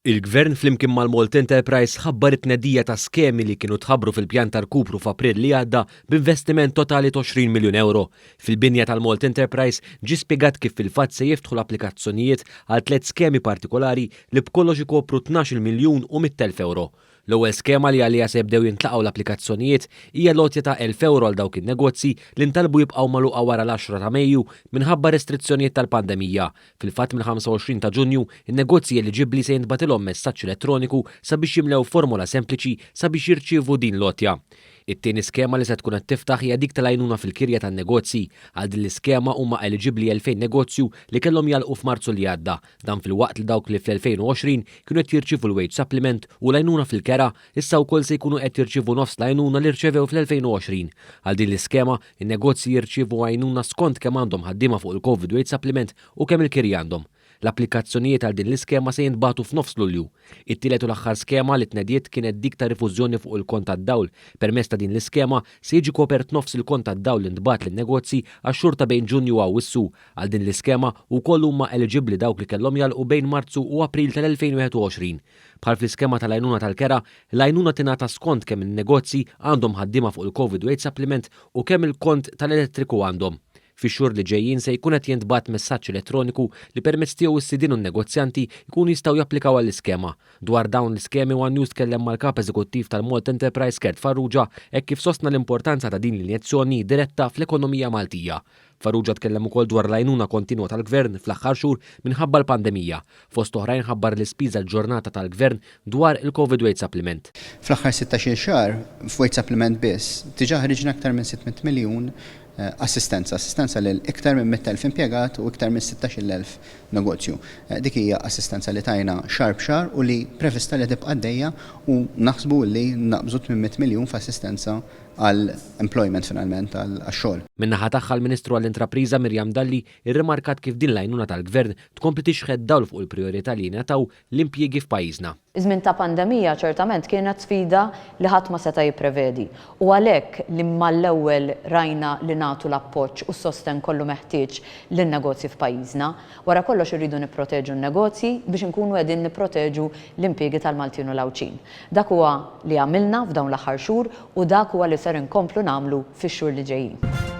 Il-Gvern flimkien mal-Malt Enterprise ħabbar it-tnedija ta' skemi li kienu tħabbru fil-pjan ta' rkupru f'April li għadda b'investiment totali ta' 20 miljun euro. Fil-binja tal-Malt Enterprise ġi spjegat kif fil-fatt se jiftħu l-applikazzjonijiet għal 3 skemi partikolari li b'kollox ikopru 12 miljun u 100,000 euro. L-ewwel skema li għalija se jibdew jintlaqgħu l-applikazzjonijiet hija lotja ta' 1,000 euro għal dawk in-negozji li ntalbu jibqgħu magħluqa wara l-10 ta' Mejju minħabba restrizzjonijiet tal-pandemija. Fil-fatt mill-25 ta' Ġunju, in-negozji eliġibbli se jintbagħtilhom messaġġ elettroniku sabiex jimlew formola sempliċi sabiex jirċievu din lotja. It-tieni skema li se tkun qed tiftaħ hija dik tal-għajnuna fil-kirja tan-negozji. Għal din l-iskema huma eliġibbli 2000 negozju li kellhom jalqu f'Marzu li għadda. Dan fil-waqt li dawk li fl-2020 kienu qed jirċievu l-wage supplement u l-għajnuna fil-kera issa wkoll se jkunu qed jirċievu nofs l-għajnuna li rċevew fl-2020. Għal din l-iskema, in-negozji jirċievu għajnuna skont kemm għandhom ħaddiema fuq il-COVID wage supplement u kemm il-kirja għandhom. L-applikazzjonijiet għal din l-iskema se jinbagħtu f'nofs Lulju. It-tielet u l-aħħar skema li tnediet kienet dik ta' rifużjoni fuq il-kont tad-dawl. Permezz ta' din l-iskema se jiġi kopert nofs il-kont tad-dawl li ntbagħat lin-negozji għax-xhur ta' bejn Ġunju u Awwissu. Għal din l-iskema wkoll huma eliġibbli dawk li kellhom jalqu bejn Marzu u April tal-2021. Bħal fl-iskema tal-għajnuna tal-kera, l-għajnuna tingħata skont kemm in-negozji għandhom ħaddiema fuq il-COVID wage supplement u kemm il-kont tal-elettriku għandhom. Fix-xhur li ġejjin se jkun qed jintbagħat messaġġ elettroniku li permezz tiegħu s-sidien u n-negozjanti jkunu jistgħu japplikaw għall-iskema. Dwar dawn l-iskemi One News tkellem mal-kap eżekuttiv tal-Malt Enterprise Gert Farrugia hekk kif sostna l-importanza ta' din l-injezzjoni diretta fl-ekonomija Maltija. Farrugia tkellem ukoll dwar l-għajnuna kontinwa tal-Gvern fl-aħħar xhur minħabba l-pandemija. Fost oħrajn ħabbar l-ispiża l-ġurnata tal-Gvern dwar il-COVID wage supplement. Fl-aħħar 16 xahar f'wage supplement biss diġà ħriġna aktar minn 600 miljun assistenza lil iktar minn 100,000 impjegat u iktar minn 16,000 negozju. Dik hija assistenza li tajna xahar b'xahar u li prevista li tibqa' għaddejja u naħsbu li naqbżu 800 miljun f'assistenza għal employment finalment għal xogħol. Min-naħa tagħha l-Ministru għall-Intrapriża Mirjam Dalli irrimarkat kif din l-għajnuna tal-Gvern tkompli tixħed dawl fuq il-prijorità li jingħataw l-impjiegi f'pajjiżna. Iż-żmien ta' pandemija ċertament kienet sfida li ħadd ma seta' jipprevedi. U għalhekk li mal-ewwel rajna li nagħtu l-appoġġ u s-sosten kollu meħtieġ lin-negozji f'pajjiżna. Wara kollox irridu nipproteġu n-negozji biex inkunu qegħdin nipproteġu l-impjiegi tal-Maltin u l-Awċin. Dak huwa li għamilna f'dawn l-aħħar xhur u dak huwa li ser inkomplu nagħmlu fix-xhur li ġejjin.